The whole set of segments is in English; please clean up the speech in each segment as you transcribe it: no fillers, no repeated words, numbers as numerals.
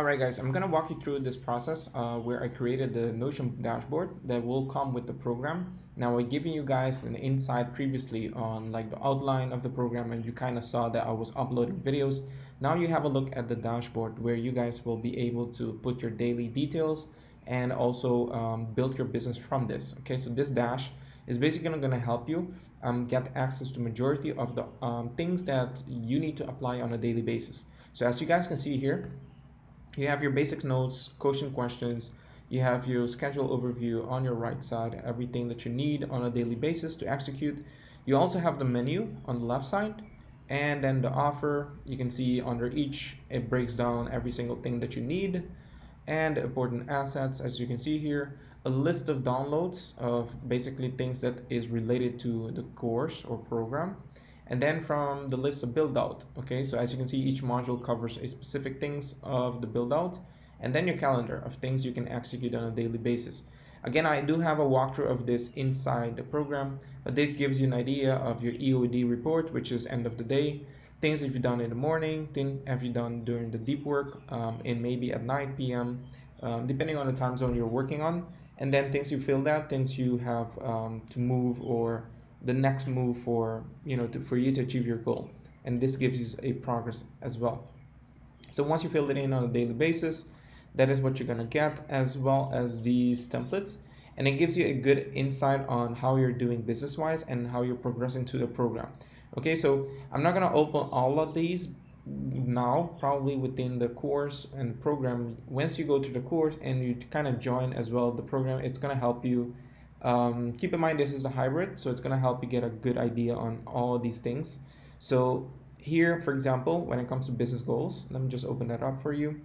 Alright guys, I'm gonna walk you through this process where I created the Notion dashboard that will come with the program. Now I given you guys an insight previously on like the outline of the program, and you kind of saw that I was uploading videos. Now you have a look at the dashboard where you guys will be able to put your daily details and also build your business from this. Okay, so this dash is basically going to help you get access to majority of the things that you need to apply on a daily basis. So as you guys can see here, you have your basic notes, quotient questions, you have your schedule overview on your right side, everything that you need on a daily basis to execute. You also have the menu on the left side, and then the offer. You can see under each, it breaks down every single thing that you need, and important assets, as you can see here, a list of downloads of basically things that is related to the course or program. And then from the list of build out, okay, so as you can see, each module covers a specific things of the build out, and then your calendar of things you can execute on a daily basis. Again, I do have a walkthrough of this inside the program, but it gives you an idea of your EOD report, which is end of the day, things that you've done in the morning, things have you done during the deep work, and maybe at 9 p.m., depending on the time zone you're working on, and then things you filled out, things you have to move, or the next move for for you to achieve your goal. And this gives you a progress as well. So once you fill it in on a daily basis, that is what you're going to get, as well as these templates, and it gives you a good insight on how you're doing business wise and how you're progressing to the program. Okay, so I'm not going to open all of these now, probably within the course and program. Once you go to the course and you kind of join as well the program, it's going to help you. Keep in mind this is a hybrid, so it's going to help you get a good idea on all of these things. So here, for example, when it comes to business goals, let me just open that up for you.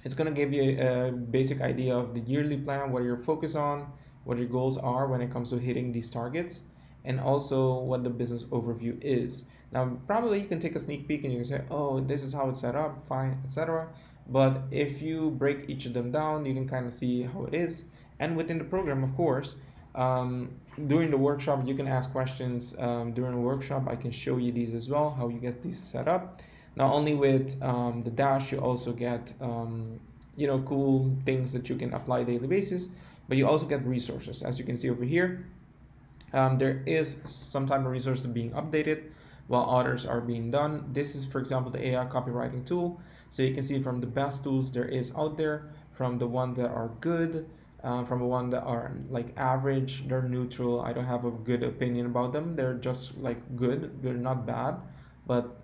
It's going to give you a basic idea of the yearly plan, what you're focused on, what your goals are when it comes to hitting these targets, and also what the business overview is. Now, probably you can take a sneak peek and you can say, oh, this is how it's set up, fine, etc. But if you break each of them down, you can kind of see how it is. And within the program, of course, during the workshop, you can ask questions. During the workshop, I can show you these as well, how you get these set up. Not only with the dash, you also get cool things that you can apply daily basis, but you also get resources. As you can see over here, there is some type of resources being updated while others are being done. This is, for example, the AI copywriting tool. So you can see from the best tools there is out there, from the ones that are good, from the one that are like average, they're neutral. I don't have a good opinion about them. They're just like good. They're not bad, but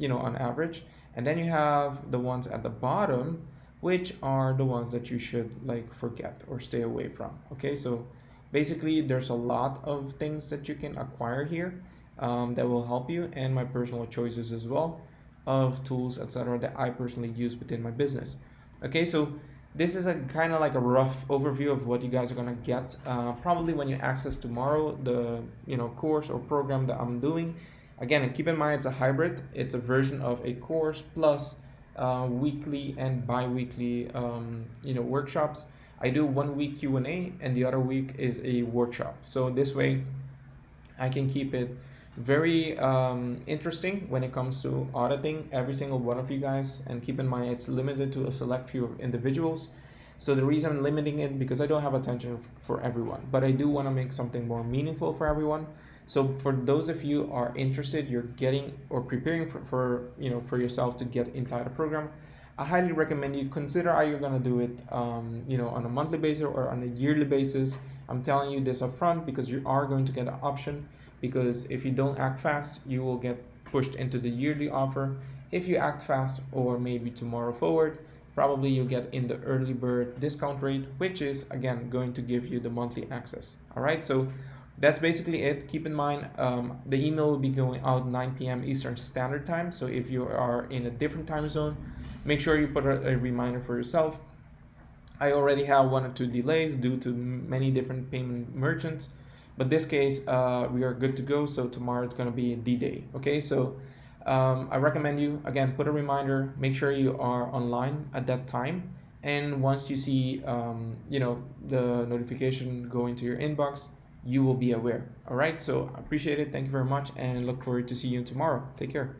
on average. And then you have the ones at the bottom, which are the ones that you should like forget or stay away from. Okay, so basically there's a lot of things that you can acquire here that will help you, and my personal choices as well of tools, etc., that I personally use within my business. Okay, so this is a kind of like a rough overview of what you guys are gonna get. Probably when you access tomorrow the course or program that I'm doing. Again, keep in mind it's a hybrid. It's a version of a course plus weekly and bi-weekly workshops. I do 1 week Q&A and the other week is a workshop. So this way I can keep it very interesting when it comes to auditing every single one of you guys. And keep in mind it's limited to a select few of individuals. So the reason I'm limiting it, because I don't have attention for everyone, but I do want to make something more meaningful for everyone. So for those of you are interested, you're getting or preparing for yourself to get inside a program, I highly recommend you consider how you're gonna do it, on a monthly basis or on a yearly basis. I'm telling you this up front because you are going to get an option. Because if you don't act fast, you will get pushed into the yearly offer. If you act fast, or maybe tomorrow forward, probably you'll get in the early bird discount rate, which is again going to give you the monthly access. All right, so that's basically it. Keep in mind, the email will be going out 9 p.m. Eastern Standard Time. So if you are in a different time zone, make sure you put a reminder for yourself. I already have 1 or 2 delays due to many different payment merchants, but this case, we are good to go. So tomorrow it's going to be D-Day. Okay, so I recommend you, again, put a reminder, make sure you are online at that time. And once you see, the notification go into your inbox, you will be aware. All right, so I appreciate it. Thank you very much, and look forward to see you tomorrow. Take care.